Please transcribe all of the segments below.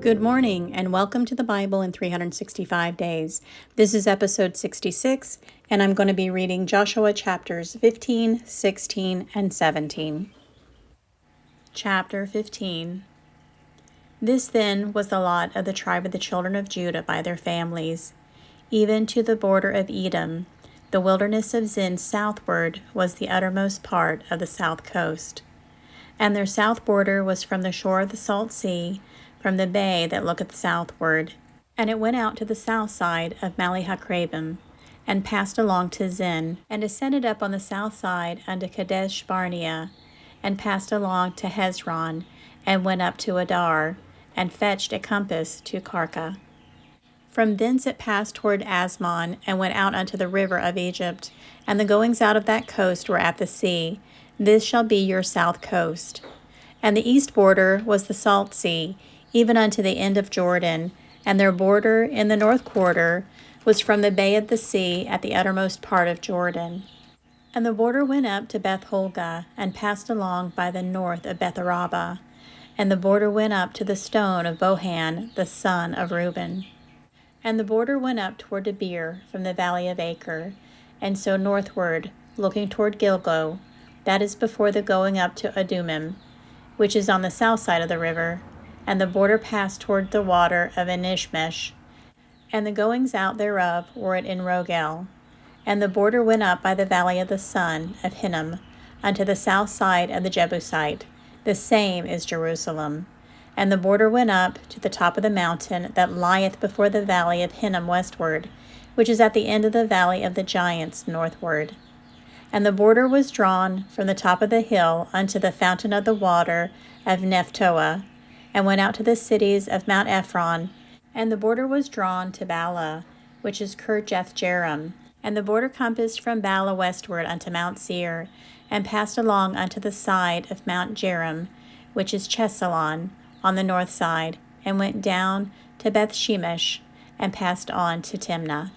Good morning, and welcome to the Bible in 365 Days. This is episode 66, and I'm going to be reading Joshua chapters 15, 16, and 17. Chapter 15. This then was the lot of the tribe of the children of Judah by their families, even to the border of Edom. The wilderness of Zin southward was the uttermost part of the south coast. And their south border was from the shore of the salt sea, from the bay that looketh southward. And it went out to the south side of Malihacrabim, and passed along to Zin, and ascended up on the south side unto Kadesh Barnea, and passed along to Hezron, and went up to Adar, and fetched a compass to Karka. From thence it passed toward Asmon, and went out unto the river of Egypt, and the goings out of that coast were at the sea. This shall be your south coast. And the east border was the salt sea, even unto the end of Jordan, and their border in the north quarter was from the bay of the sea at the uttermost part of Jordan. And the border went up to Beth-Holga, and passed along by the north of Beth-arabah, and the border went up to the stone of Bohan, the son of Reuben. And the border went up toward Debir from the valley of Acre, and so northward, looking toward Gilgal, that is before the going up to Adumim, which is on the south side of the river, and the border passed toward the water of Enishmesh, and the goings out thereof were at Enrogel. And the border went up by the valley of the son of Hinnom, unto the south side of the Jebusite, the same is Jerusalem. And the border went up to the top of the mountain that lieth before the valley of Hinnom westward, which is at the end of the valley of the giants northward. And the border was drawn from the top of the hill unto the fountain of the water of Nephtoah, and went out to the cities of Mount Ephron. And the border was drawn to Bala, which is Kirjath-jearim. And the border compassed from Bala westward unto Mount Seir, and passed along unto the side of Mount Jearim, which is Chesalon, on the north side, and went down to Beth-shemesh, and passed on to Timnah.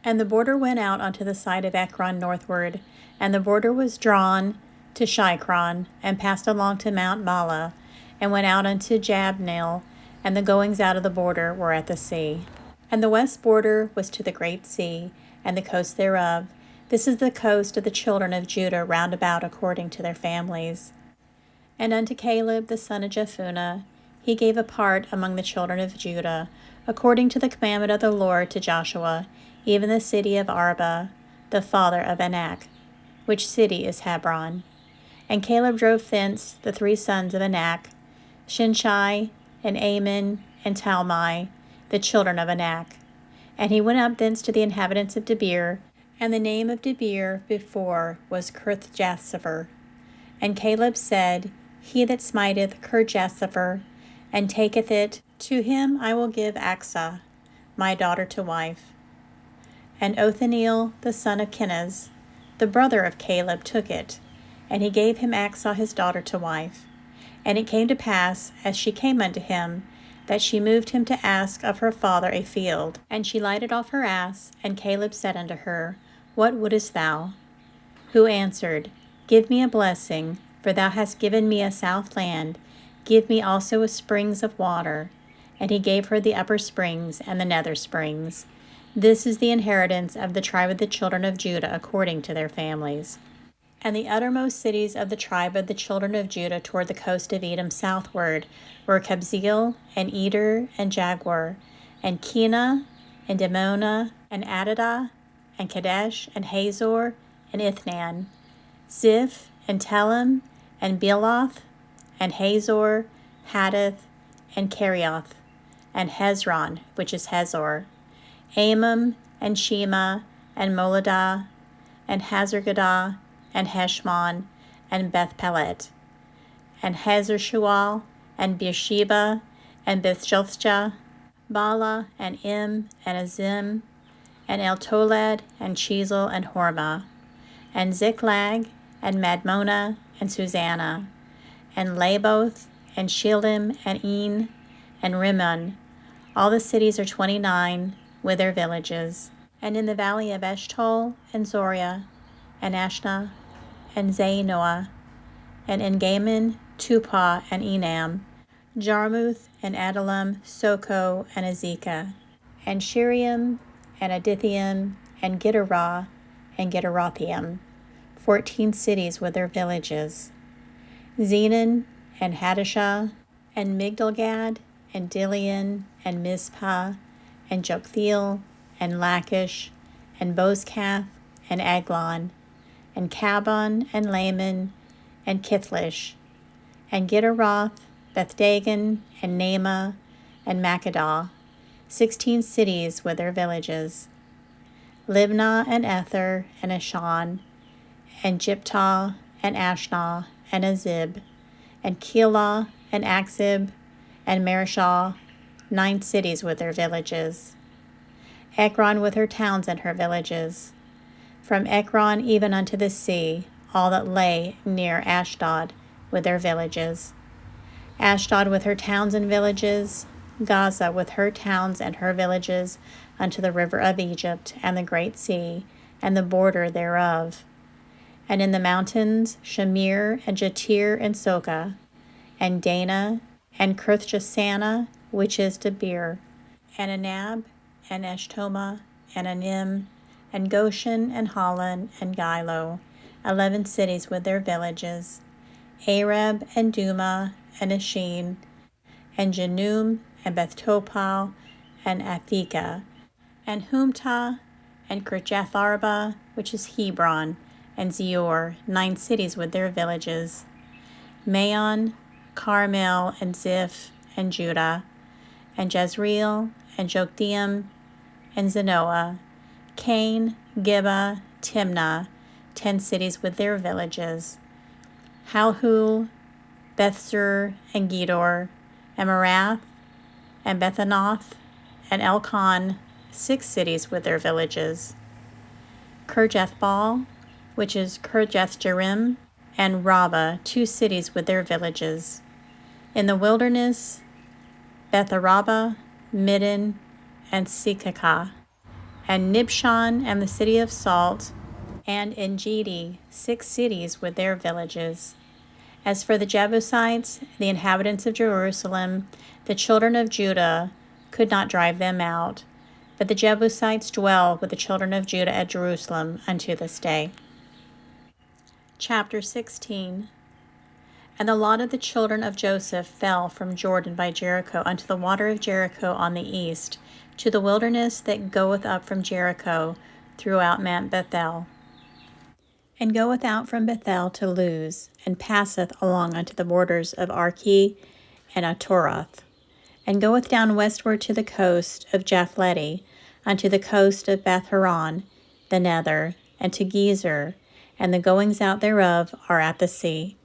And the border went out unto the side of Ekron northward, and the border was drawn to Shikron, and passed along to Mount Bala, and went out unto Jabneel, and the goings out of the border were at the sea. And the west border was to the great sea, and the coast thereof. This is the coast of the children of Judah round about according to their families. And unto Caleb the son of Jephunneh he gave a part among the children of Judah, according to the commandment of the Lord to Joshua, even the city of Arba, the father of Anak, which city is Hebron. And Caleb drove thence the three sons of Anak, Shinshai, and Ammon, and Talmai, the children of Anak. And he went up thence to the inhabitants of Debir, and the name of Debir before was Kirjath-sepher. And Caleb said, He that smiteth Kirjath-sepher, and taketh it, to him I will give Achsah, my daughter to wife. And Othniel the son of Kenaz, the brother of Caleb, took it, and he gave him Achsah his daughter to wife. And it came to pass, as she came unto him, that she moved him to ask of her father a field. And she lighted off her ass, and Caleb said unto her, What wouldest thou? Who answered, Give me a blessing, for thou hast given me a south land. Give me also a springs of water. And he gave her the upper springs and the nether springs. This is the inheritance of the tribe of the children of Judah according to their families. And the uttermost cities of the tribe of the children of Judah toward the coast of Edom southward were Kabzeel, and Eder, and Jaguar, and Kena, and Dimonah, and Adadah, and Kadesh, and Hazor, and Ithnan, Ziph, and Telem, and Bealoth, and Hazor, Hadath, and Kerioth, and Hezron, which is Hazor, Amam, and Shema, and Moladah, and Hazargadah, and Heshmon, and Beth-pelet, and Hazar-shual, and Beersheba, and Beth-jothjah, Bala, and Im, and Azim, and El-tolad, and Chezel, and Hormah, and Ziklag, and Madmonah, and Susanna, and Laboth, and Shillim, and En, and Rimmon. All the cities are 29, with their villages. And in the valley of Eshtaol, and Zoriah, and Ashna, and Zainoah, and En-gammon, Tupah, and Enam, Jarmuth, and Adullam, Soko, and Azekah, and Shiriam, and Adithium, and Gitterah, and Gitterothium, 14 cities with their villages. Zenon, and Hadashah, and Migdalgad, and Dilian, and Mizpah, and Joktheel, and Lachish, and Bozkath, and Eglon, and Cabon, and Laman, and Kithlish, and Gitteroth, Bethdagon, and Naamah, and Makkedah, 16 cities with their villages. Libnah, and Ether, and Ashan, and Jiptah, and Ashnah, and Azib, and Keilah, and Akzib, and Mareshah, 9 cities with their villages. Ekron with her towns and her villages. From Ekron even unto the sea, all that lay near Ashdod with their villages. Ashdod with her towns and villages. Gaza with her towns and her villages unto the river of Egypt and the great sea, and the border thereof. And in the mountains, Shamir, and Jatir, and Sokah, and Dana, and Kirthjasana, which is Debir, and Anab, and Eshtoma, and Anim, and Goshen, and Holland, and Gilo, 11 cities with their villages. Arab, and Duma, and Ashin, and Janum, and Bethtopal, and Athekah, and Humtah, and Kirjatharba, which is Hebron, and Zior, 9 cities with their villages. Maon, Carmel, and Ziph, and Judah, and Jezreel, and Jokdeam, and Zanoah, Cain, Gibeah, Timnah, 10 cities with their villages. Halhul, Bethsur, and Gedor, and Marath, and Bethanoth, and Elkon, 6 cities with their villages. Kirjathbaal, which is Kirjathjearim, and Rabbah, 2 cities with their villages. In the wilderness, Betharabah, Middin, and Sekakah, and Nibshan, and the city of Salt, and Engedi, 6 cities with their villages. As for the Jebusites, the inhabitants of Jerusalem, the children of Judah could not drive them out, but the Jebusites dwell with the children of Judah at Jerusalem unto this day. Chapter 16. And the lot of the children of Joseph fell from Jordan by Jericho unto the water of Jericho on the east, to the wilderness that goeth up from Jericho throughout Mount Bethel, and goeth out from Bethel to Luz, and passeth along unto the borders of Archi and Atoroth, and goeth down westward to the coast of Japhleti, unto the coast of Beth-horon, the nether, and to Gezer, and the goings out thereof are at the sea.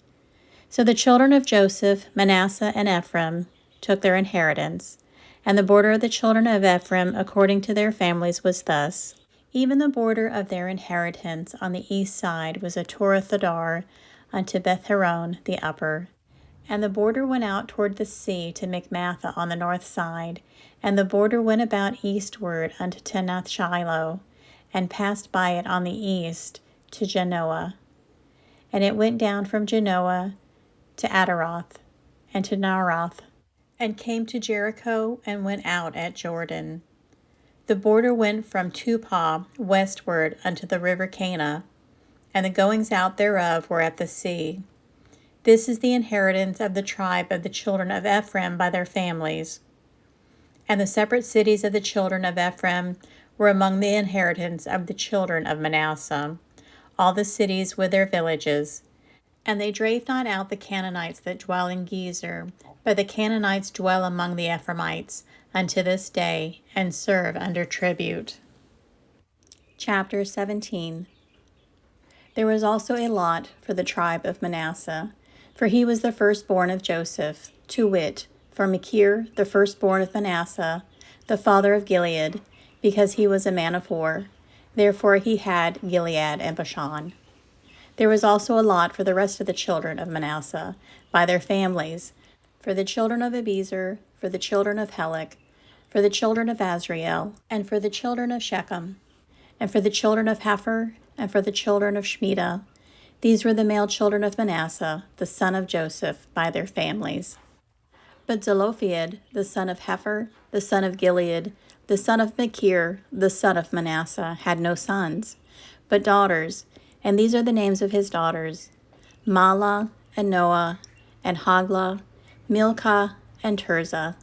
So the children of Joseph, Manasseh, and Ephraim took their inheritance. And the border of the children of Ephraim according to their families was thus. Even the border of their inheritance on the east side was Atoroth-adar unto Beth-horon the upper. And the border went out toward the sea to Mikmathah on the north side, and the border went about eastward unto Timnath-shiloh, and passed by it on the east to Janoah. And it went down from Janoah to Adaroth, and to Naarath, and came to Jericho, and went out at Jordan. The border went from Tupah westward unto the river Cana, and the goings out thereof were at the sea. This is the inheritance of the tribe of the children of Ephraim by their families. And the separate cities of the children of Ephraim were among the inheritance of the children of Manasseh, all the cities with their villages. And they drave not out the Canaanites that dwell in Gezer, but the Canaanites dwell among the Ephraimites unto this day, and serve under tribute. Chapter 17. There was also a lot for the tribe of Manasseh, for he was the firstborn of Joseph, to wit, for Machir, the firstborn of Manasseh, the father of Gilead, because he was a man of war. Therefore he had Gilead and Bashan. There was also a lot for the rest of the children of Manasseh, by their families, for the children of Abiezer, for the children of Helek, for the children of Azriel, and for the children of Shechem, and for the children of Hepher, and for the children of Shemitah. These were the male children of Manasseh, the son of Joseph, by their families. But Zelophehad, the son of Hepher, the son of Gilead, the son of Machir, the son of Manasseh, had no sons, but daughters, and these are the names of his daughters: Mahlah, and Noah, and Hoglah, Milcah, and Tirzah.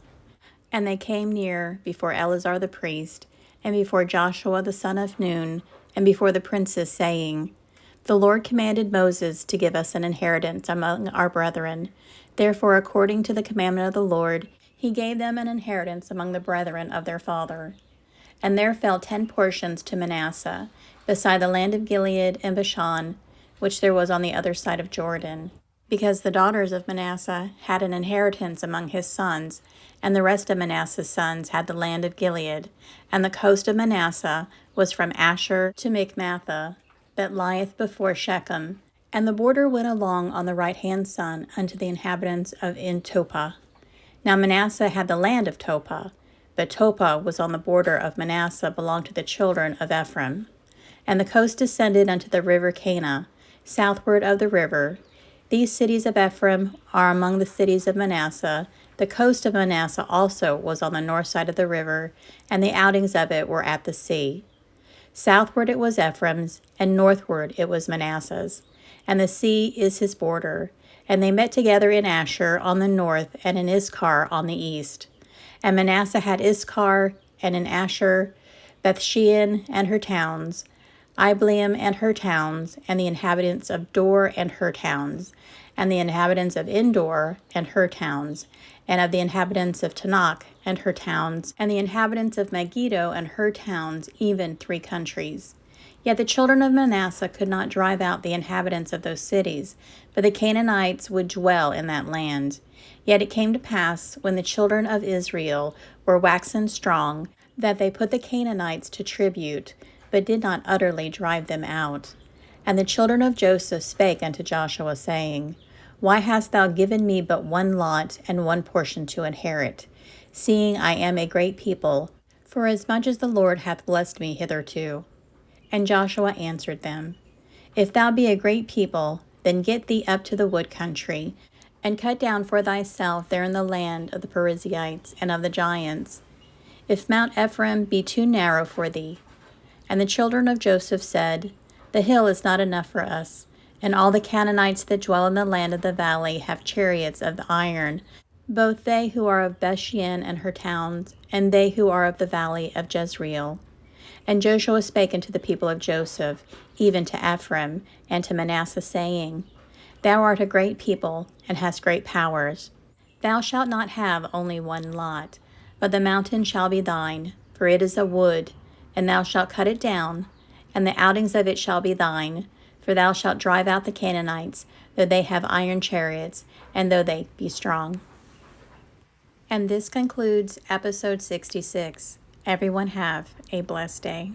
And they came near before Eleazar the priest, and before Joshua the son of Nun, and before the princes, saying, The Lord commanded Moses to give us an inheritance among our brethren. Therefore, according to the commandment of the Lord, he gave them an inheritance among the brethren of their father. And there fell 10 portions to Manasseh, beside the land of Gilead and Bashan, which there was on the other side of Jordan, because the daughters of Manasseh had an inheritance among his sons, and the rest of Manasseh's sons had the land of Gilead. And the coast of Manasseh was from Asher to Michmathah, that lieth before Shechem. And the border went along on the right-hand side unto the inhabitants of Tophah. Now Manasseh had the land of Tophah, but Tophah was on the border of Manasseh, belonged to the children of Ephraim. And the coast descended unto the river Cana, southward of the river. These cities of Ephraim are among the cities of Manasseh. The coast of Manasseh also was on the north side of the river, and the outings of it were at the sea. Southward it was Ephraim's, and northward it was Manasseh's, and the sea is his border. And they met together in Asher on the north, and in Issachar on the east. And Manasseh had Issachar, and in Asher Bethshean and her towns, Ibleam and her towns, and the inhabitants of Dor and her towns, and the inhabitants of Endor and her towns, and of the inhabitants of Tanakh and her towns, and the inhabitants of Megiddo and her towns, even 3 countries. Yet the children of Manasseh could not drive out the inhabitants of those cities, but the Canaanites would dwell in that land. Yet it came to pass, when the children of Israel were waxen strong, that they put the Canaanites to tribute, but did not utterly drive them out. And the children of Joseph spake unto Joshua, saying, Why hast thou given me but 1 lot and 1 portion to inherit, seeing I am a great people, forasmuch as the Lord hath blessed me hitherto? And Joshua answered them, If thou be a great people, then get thee up to the wood country, and cut down for thyself there in the land of the Perizzites and of the giants, if Mount Ephraim be too narrow for thee. And the children of Joseph said, The hill is not enough for us, and all the Canaanites that dwell in the land of the valley have chariots of iron, both they who are of Bethshean and her towns, and they who are of the valley of Jezreel. And Joshua spake unto the people of Joseph, even to Ephraim and to Manasseh, saying, Thou art a great people, and hast great powers. Thou shalt not have only 1 lot, but the mountain shall be thine, for it is a wood, and thou shalt cut it down, and the outings of it shall be thine, for thou shalt drive out the Canaanites, though they have iron chariots, and though they be strong. And this concludes episode 66. Everyone have a blessed day.